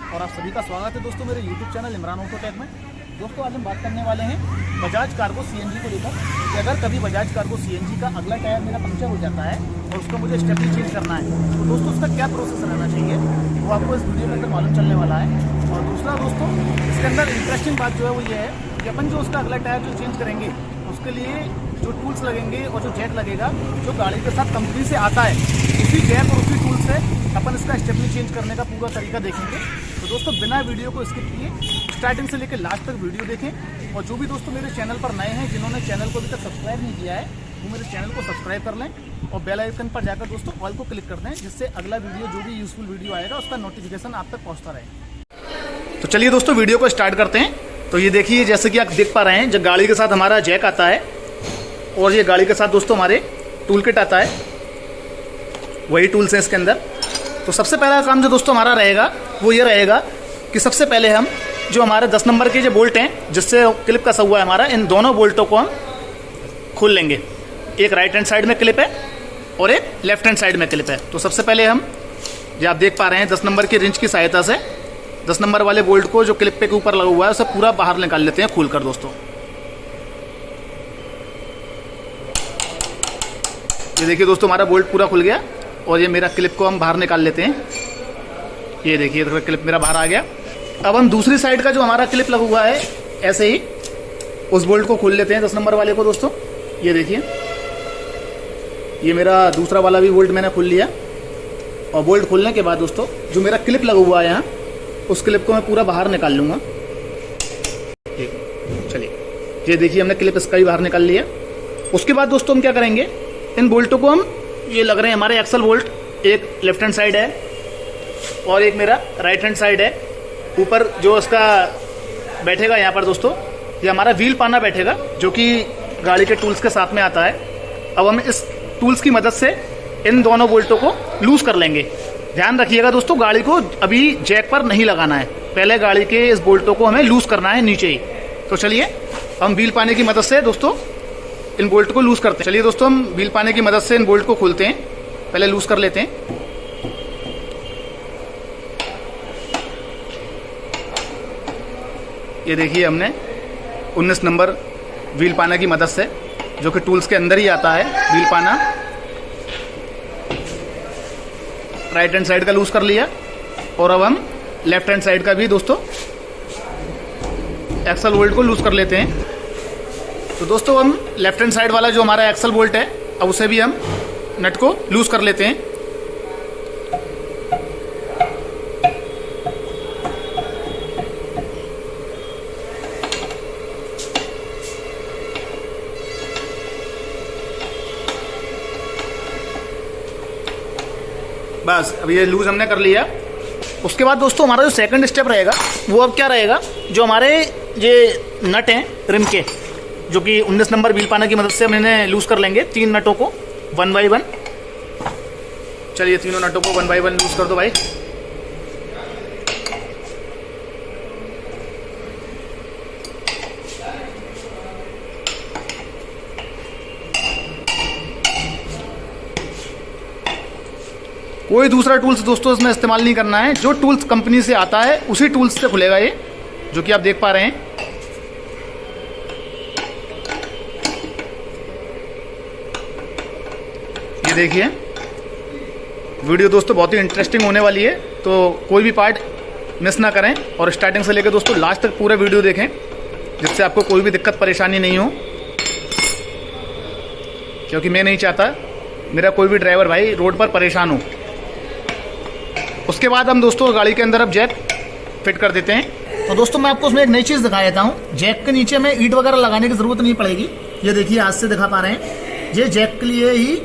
और आप सभी का स्वागत है दोस्तों मेरे YouTube चैनल इमरान ऑटोटेक में। दोस्तों आज हम बात करने वाले हैं बजाज कार्गो सीएनजी को लेकर कि अगर कभी बजाज कार्गो सीएनजी का अगला टायर मेरा पंक्चर हो जाता है और उसको मुझे स्टेपनी चेंज करना है तो दोस्तों उसका क्या प्रोसेस रहना चाहिए वो आपको इस वीडियो के अंदर मालूम चलने वाला है। और दूसरा दोस्तों इसके अंदर इंटरेस्टिंग बात जो है वो ये है कि अपन जो उसका अगला टायर जो चेंज करेंगे उसके लिए जो टूल्स लगेंगे और जो जैक लगेगा जो गाड़ी के साथ कंपनी से आता है उसी जैक और उसी टूल से अपन इसका स्टेपनी चेंज करने का पूरा तरीका देखेंगे। तो दोस्तों बिना वीडियो को स्किप किए स्टार्टिंग से लेकर लास्ट तक वीडियो देखें। और जो भी दोस्तों मेरे चैनल पर नए हैं जिन्होंने चैनल को अभी तक सब्सक्राइब नहीं किया है वो मेरे चैनल को सब्सक्राइब कर लें और बेल आइकन पर जाकर दोस्तों ऑल को क्लिक कर दें जिससे अगला वीडियो जो भी यूजफुल वीडियो आएगा उसका नोटिफिकेशन आप तक पहुँचता रहे। तो चलिए दोस्तों वीडियो को स्टार्ट करते हैं। तो ये देखिए जैसे कि आप देख पा रहे हैं जब गाड़ी के साथ हमारा जैक आता है और ये गाड़ी के साथ दोस्तों हमारे टूल किट आता है, वही टूल्स हैं इसके अंदर। तो सबसे पहला काम जो दोस्तों हमारा रहेगा वो ये रहेगा कि सबसे पहले हम जो हमारे 10 नंबर के जो बोल्ट हैं जिससे क्लिप कसा हुआ है हमारा, इन दोनों बोल्टों को हम खोल लेंगे। एक राइट हैंड साइड में क्लिप है और एक लेफ्ट हैंड साइड में क्लिप है। तो सबसे पहले हम जो आप देख पा रहे हैं 10 नंबर की रिंच की सहायता से 10 नंबर वाले बोल्ट को जो क्लिप पे के ऊपर लगा हुआ है उसे पूरा बाहर निकाल लेते हैं खोल कर दोस्तों। ये देखिए दोस्तों हमारा बोल्ट पूरा खुल गया और ये मेरा क्लिप को हम बाहर निकाल लेते हैं। ये देखिए तो क्लिप मेरा बाहर आ गया। अब हम दूसरी साइड का जो हमारा क्लिप लगा हुआ है ऐसे ही उस बोल्ट को खोल लेते हैं 10 नंबर वाले को दोस्तों। ये देखिए ये मेरा दूसरा वाला भी बोल्ट मैंने खोल लिया और बोल्ट खोलने के बाद दोस्तों जो मेरा क्लिप लगा हुआ है यहाँ उस क्लिप को मैं पूरा बाहर निकाल लूँगा। चलिए ये देखिए हमने क्लिप इसका भी बाहर निकाल लिया। उसके बाद दोस्तों हम क्या करेंगे, इन बोल्टों को हम ये लग रहे हैं हमारे एक्सल बोल्ट, एक लेफ्ट हैंड साइड है और एक मेरा राइट हैंड साइड है। ऊपर जो इसका बैठेगा यहाँ पर दोस्तों ये हमारा व्हील पाना बैठेगा जो कि गाड़ी के टूल्स के साथ में आता है। अब हम इस टूल्स की मदद से इन दोनों बोल्टों को लूज कर लेंगे। ध्यान रखिएगा दोस्तों गाड़ी को अभी जैक पर नहीं लगाना है, पहले गाड़ी के इस बोल्टों को हमें लूज करना है नीचे ही। तो चलिए हम व्हील पाने की मदद से दोस्तों इन बोल्ट को लूज करते हैं। चलिए दोस्तों हम व्हील पाने की मदद से इन बोल्ट को खोलते हैं, पहले लूज कर लेते हैं। ये देखिए हमने 19 नंबर व्हील पाना की मदद से जो कि टूल्स के अंदर ही आता है व्हील पाना, राइट हैंड साइड का लूज कर लिया। और अब हम लेफ्ट हैंड साइड का भी दोस्तों एक्सल बोल्ट को लूज कर लेते हैं। तो दोस्तों हम लेफ्ट हैंड साइड वाला जो हमारा एक्सल बोल्ट है अब उसे भी हम नट को लूज कर लेते हैं। बस अब ये लूज हमने कर लिया। उसके बाद दोस्तों हमारा जो सेकंड स्टेप रहेगा वो अब क्या रहेगा, जो हमारे ये नट हैं रिम के जो कि 19 नंबर व्हील पाना की मदद से मैंने लूज कर लेंगे 3 नटों को 1 बाय 1। चलिए तीनों नटों को 1 बाय 1 लूज कर दो भाई। कोई दूसरा टूल्स दोस्तों इसमें इस्तेमाल नहीं करना है, जो टूल्स कंपनी से आता है उसी टूल्स से खुलेगा ये जो कि आप देख पा रहे हैं। ये देखिए वीडियो दोस्तों बहुत ही इंटरेस्टिंग होने वाली है तो कोई भी पार्ट मिस ना करें और स्टार्टिंग से लेकर दोस्तों लास्ट तक पूरा वीडियो देखें जिससे आपको कोई भी दिक्कत परेशानी नहीं हो, क्योंकि मैं नहीं चाहता मेरा कोई भी ड्राइवर भाई रोड पर परेशान हो। उसके बाद हम दोस्तों गाड़ी के अंदर अब जैक फिट कर देते हैं। तो दोस्तों मैं आपको उसमें एक नई चीज़ दिखा देता हूँ। जैक के नीचे में ईंट वगैरह लगाने की ज़रूरत नहीं पड़ेगी। ये देखिए आज से दिखा पा रहे हैं ये जैक के लिए ही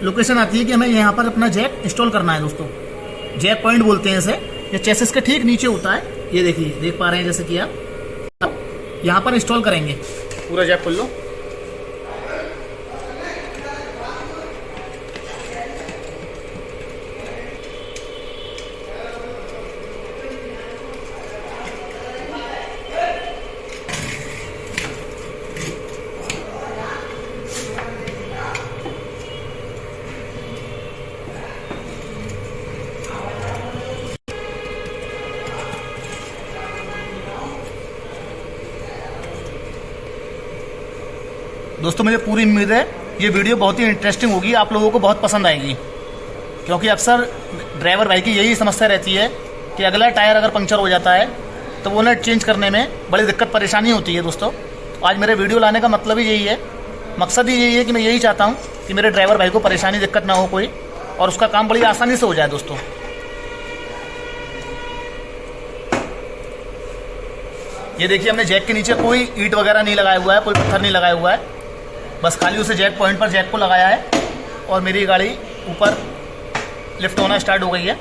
लोकेशन आती है कि हमें यहाँ पर अपना जैक इंस्टॉल करना है दोस्तों। जैक पॉइंट बोलते हैं इसे। ये चेसिस के ठीक नीचे होता है। ये देखिए देख पा रहे हैं जैसे कि आप यहाँ पर इंस्टॉल करेंगे। पूरा जैक खोल लो। दोस्तों मुझे पूरी उम्मीद है ये वीडियो बहुत ही इंटरेस्टिंग होगी, आप लोगों को बहुत पसंद आएगी, क्योंकि अक्सर ड्राइवर भाई की यही समस्या रहती है कि अगला टायर अगर पंक्चर हो जाता है तो वो नट चेंज करने में बड़ी दिक्कत परेशानी होती है। दोस्तों आज मेरे वीडियो लाने का मतलब ही यही है, मकसद ही यही है कि मैं यही चाहता हूँ कि मेरे ड्राइवर भाई को परेशानी दिक्कत ना हो कोई, और उसका काम बड़ी आसानी से हो जाए। दोस्तों ये देखिए, हमने जैक के नीचे कोई ईंट वगैरह नहीं लगाया हुआ है, कोई पत्थर नहीं लगाया हुआ है, बस खाली उसे जैक पॉइंट पर जैक को लगाया है और मेरी गाड़ी ऊपर लिफ्ट होना स्टार्ट हो गई है।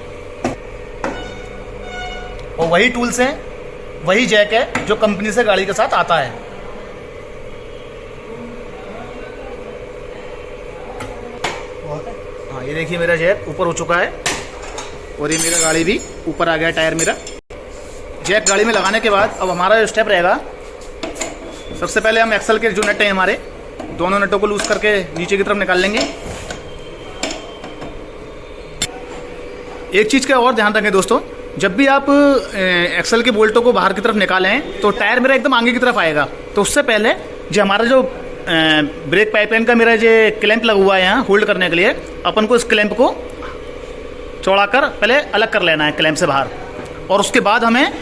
और वही टूल्स हैं, वही जैक है जो कंपनी से गाड़ी के साथ आता है। हाँ ये देखिए, मेरा जैक ऊपर हो चुका है और ये मेरा गाड़ी भी ऊपर आ गया, टायर मेरा। जैक गाड़ी में लगाने के बाद अब हमारा जो स्टेप रहेगा, सबसे पहले हम एक्सल के जो नट हैं हमारे, दोनों नटों को लूज करके नीचे की तरफ निकाल लेंगे। एक चीज़ का और ध्यान रखें दोस्तों, जब भी आप एक्सल के बोल्टों को बाहर की तरफ निकालें तो टायर मेरा एकदम आगे की तरफ आएगा, तो उससे पहले जो हमारा जो ब्रेक पाइपलाइन का मेरा जो क्लैंप लगा हुआ है यहाँ होल्ड करने के लिए, अपन को इस क्लैंप को चौड़ाकर पहले अलग कर लेना है क्लैंप से बाहर, और उसके बाद हमें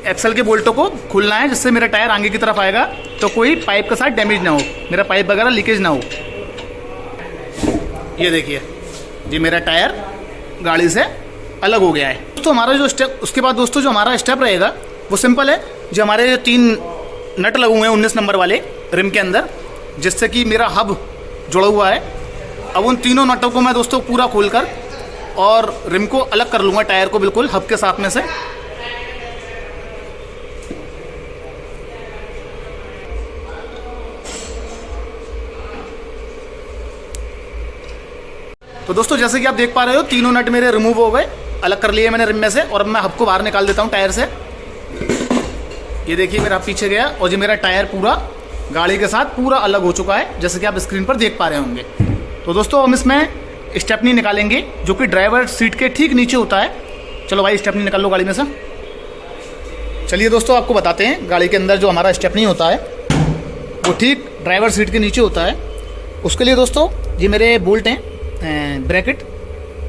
एक्सल के बोल्टों को खोलना है, जिससे मेरा टायर आगे की तरफ आएगा तो कोई पाइप के साथ डैमेज ना हो, मेरा पाइप वगैरह लीकेज ना हो। ये देखिए, ये मेरा टायर गाड़ी से अलग हो गया है। तो हमारा जो स्टेप, उसके बाद दोस्तों जो हमारा स्टेप रहेगा वो सिंपल है। जो हमारे जो 3 नट लगे हुए हैं 19 नंबर वाले रिम के अंदर, जिससे कि मेरा हब जुड़ा हुआ है, अब उन तीनों नटों को मैं दोस्तों पूरा खोलकर और रिम को अलग कर लूँगा टायर को बिल्कुल हब के साथ में से। तो दोस्तों जैसे कि आप देख पा रहे हो, तीनों नट मेरे रिमूव हो गए, अलग कर लिए मैंने रिम में से, और अब मैं हब को बाहर निकाल देता हूँ टायर से। ये देखिए, मेरा हब पीछे गया और जो मेरा टायर पूरा गाड़ी के साथ पूरा अलग हो चुका है, जैसे कि आप स्क्रीन पर देख पा रहे होंगे। तो दोस्तों हम इसमें स्टेपनी निकालेंगे, जो कि ड्राइवर सीट के ठीक नीचे होता है। चलो भाई स्टेपनी निकाल लो गाड़ी में से। चलिए दोस्तों आपको बताते हैं, गाड़ी के अंदर जो हमारा स्टेपनी होता है वो ठीक ड्राइवर सीट के नीचे होता है। उसके लिए दोस्तों ये मेरे बोल्ट हैं, ब्रैकेट,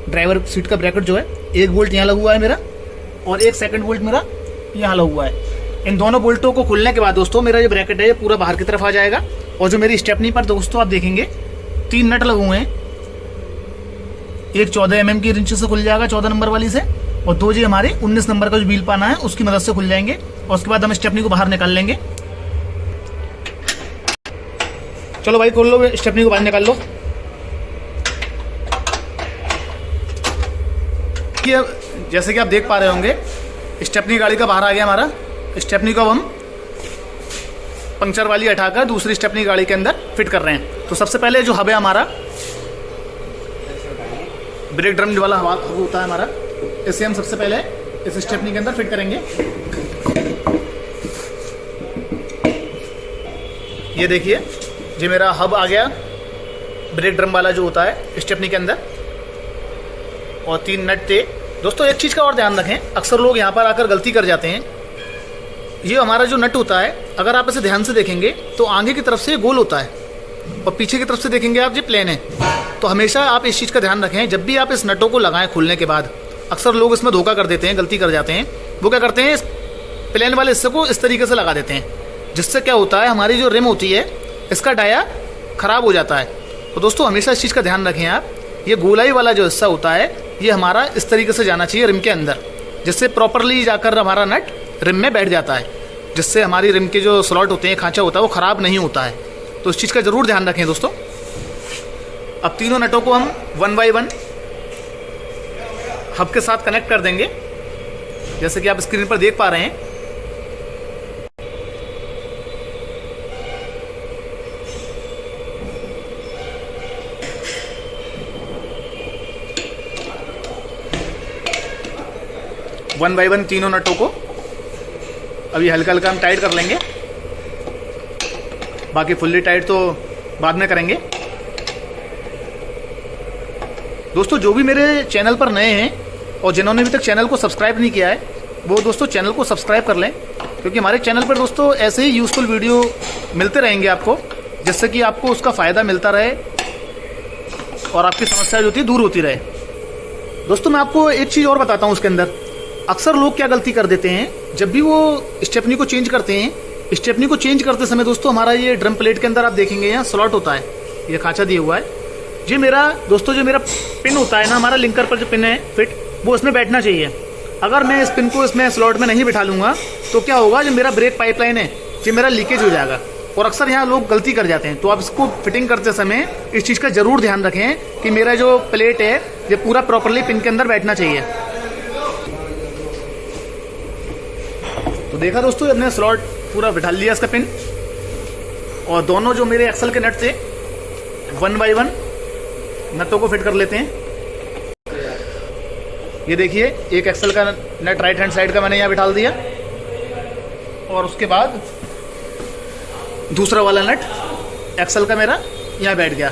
ड्राइवर सीट का ब्रैकेट जो है, एक बोल्ट यहाँ लगा हुआ है मेरा और एक सेकंड बोल्ट मेरा यहाँ लगा हुआ है। इन दोनों बोल्टों को खोलने के बाद दोस्तों मेरा जो ब्रैकेट है ये पूरा बाहर की तरफ आ जाएगा, और जो मेरी स्टेपनी पर दोस्तों आप देखेंगे 3 नट लगे हुए हैं। एक 14 mm की रिंच से खुल जाएगा 14 नंबर वाली से, और 2 जी हमारे 19 नंबर का जो व्हील पाना है उसकी मदद से खुल जाएंगे, और उसके बाद हम स्टेपनी को बाहर निकाल लेंगे। चलो भाई खोल लो, स्टेपनी को बाहर निकाल लो। जैसे कि आप देख पा रहे होंगे, स्टेपनी गाड़ी का बाहर आ गया हमारा। स्टेपनी को अब हम पंक्चर वाली हटाकर दूसरी स्टेपनी गाड़ी के अंदर फिट कर रहे हैं। तो सबसे पहले जो हब है हमारा, ब्रेक ड्रम वाला हब होता है हमारा, इसे हम सबसे पहले इस स्टेपनी के अंदर फिट करेंगे। ये देखिए, ये मेरा हब आ गया ब्रेक ड्रम वाला जो होता है स्टेपनी के अंदर, और 3 नट थे। दोस्तों एक चीज़ का और ध्यान रखें, अक्सर लोग यहाँ पर आकर गलती कर जाते हैं। ये हमारा जो नट होता है, अगर आप इसे ध्यान से देखेंगे तो आगे की तरफ से गोल होता है और पीछे की तरफ से देखेंगे आप, ये प्लेन है। तो हमेशा आप इस चीज़ का ध्यान रखें, जब भी आप इस नटों को लगाएं खोलने के बाद, अक्सर लोग इसमें धोखा कर देते हैं, गलती कर जाते हैं। वो क्या करते हैं, इस प्लेन वाले हिस्से को इस तरीके से लगा देते हैं, जिससे क्या होता है, हमारी जो रिम होती है इसका डाया ख़राब हो जाता है। तो दोस्तों हमेशा इस चीज़ का ध्यान रखें आप, ये गोलाई वाला जो हिस्सा होता है ये हमारा इस तरीके से जाना चाहिए रिम के अंदर, जिससे प्रॉपरली जाकर हमारा नट रिम में बैठ जाता है, जिससे हमारी रिम के जो स्लॉट होते हैं, खांचा होता है, वो ख़राब नहीं होता है। तो इस चीज़ का ज़रूर ध्यान रखें दोस्तों। अब तीनों नटों को हम 1 बाय 1 हब के साथ कनेक्ट कर देंगे, जैसे कि आप स्क्रीन पर देख पा रहे हैं। वन बाय वन तीनों नटों को अभी हल्का हल्का हम टाइट कर लेंगे, बाकी फुल्ली टाइट तो बाद में करेंगे। दोस्तों जो भी मेरे चैनल पर नए हैं और जिन्होंने अभी तक चैनल को सब्सक्राइब नहीं किया है, वो दोस्तों चैनल को सब्सक्राइब कर लें, क्योंकि हमारे चैनल पर दोस्तों ऐसे ही यूज़फुल वीडियो मिलते रहेंगे आपको। जिससे कि आपको उसका फ़ायदा मिलता रहे और आपकी समस्या जो थी दूर होती रहे। दोस्तों मैं आपको एक चीज़ और बताता हूँ उसके अंदर। अक्सर लोग क्या गलती कर देते हैं, जब भी वो स्टेपनी को चेंज करते हैं, स्टेपनी को चेंज करते समय दोस्तों हमारा ये ड्रम प्लेट के अंदर आप देखेंगे यहाँ स्लॉट होता है, ये खांचा दिया हुआ है। जी मेरा दोस्तों जो मेरा पिन होता है ना, हमारा लिंकर पर जो पिन है फिट, वो इसमें बैठना चाहिए। अगर मैं इस पिन को इसमें स्लॉट में नहीं बिठा लूँगा तो क्या होगा, जो मेरा ब्रेक पाइपलाइन है ये मेरा लीकेज हो जाएगा। और अक्सर यहाँ लोग गलती कर जाते हैं। तो आप इसको फिटिंग करते समय इस चीज़ का ज़रूर ध्यान रखें कि मेरा जो प्लेट है ये पूरा प्रॉपरली पिन के अंदर बैठना चाहिए। तो देखा दोस्तों, हमने स्लॉट पूरा बिठा लिया इसका पिन। और दोनों जो मेरे एक्सल के नट थे 1 बाय 1 नटों को फिट कर लेते हैं। ये देखिए एक एक्सल का नट राइट हैंड साइड का मैंने यहाँ बिठा दिया और उसके बाद दूसरा वाला नट एक्सल का मेरा यहाँ बैठ गया।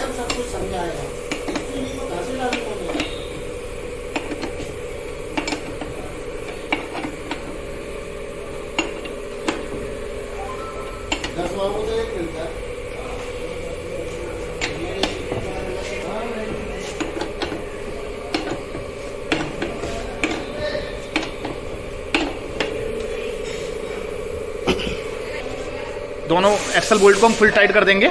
सब कुछ समझाएगा। दोनों एक्सल बोल्ट को हम फुल टाइट कर देंगे।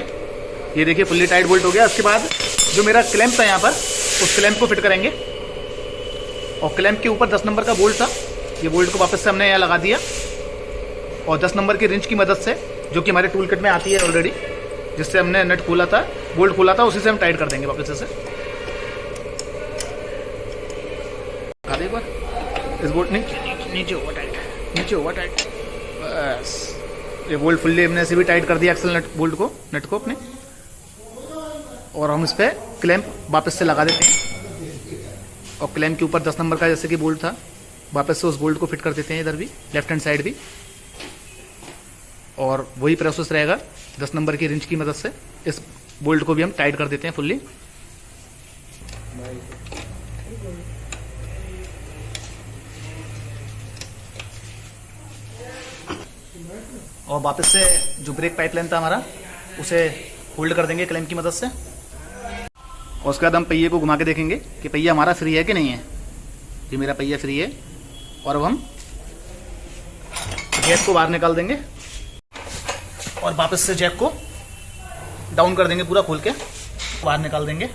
ये देखिए फुल्ली टाइट बोल्ट हो गया। उसके बाद जो मेरा क्लैंप था यहाँ पर, उस क्लैंप को फिट करेंगे। और क्लैंप के ऊपर 10 नंबर का बोल्ट था, ये बोल्ट को वापस से हमने यहाँ लगा दिया। और 10 नंबर की रिंच की मदद से, जो कि हमारे टूल किट में आती है ऑलरेडी, जिससे हमने नट खोला था, बोल्ट खोला था, उसी से हम टाइट कर देंगे वापस से। एक बार इस बोल्ट नीचे हुआ टाइट, नीचे हुआ टाइट, बस ये बोल्ट फुल्ली हमने ऐसे भी टाइट कर दिया एक्सल नट को अपने। और हम इस पर क्लैंप वापस से लगा देते हैं। और क्लैंप के ऊपर 10 नंबर का जैसे कि बोल्ट था, वापस से उस बोल्ट को फिट कर देते हैं इधर भी, लेफ्ट हैंड साइड भी। और वही प्रोसेस रहेगा, 10 नंबर की रिंच की मदद से इस बोल्ट को भी हम टाइट कर देते हैं फुल्ली। और वापस से जो ब्रेक पाइपलाइन था हमारा, उसे होल्ड कर देंगे क्लैंप की मदद से। और उसके बाद हम पहिए को घुमा के देखेंगे कि पहिया हमारा फ्री है कि नहीं है। ये मेरा पहिया फ्री है। और अब हम जैक को बाहर निकाल देंगे और वापस से जैक को डाउन कर देंगे, पूरा खोल के बाहर निकाल देंगे।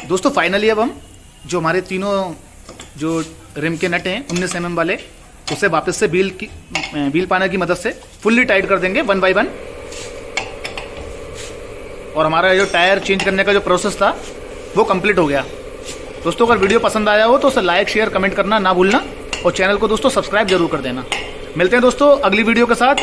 दोस्तों फाइनली अब हम जो हमारे तीनों जो रिम के नट हैं 19 mm वाले, उसे वापस से व्हील पाना की मदद से फुल्ली टाइट कर देंगे 1 बाय 1। और हमारा जो टायर चेंज करने का जो प्रोसेस था वो कंप्लीट हो गया। दोस्तों अगर वीडियो पसंद आया हो तो उसे लाइक शेयर कमेंट करना ना भूलना। और चैनल को दोस्तों सब्सक्राइब जरूर कर देना। मिलते हैं दोस्तों अगली वीडियो के साथ।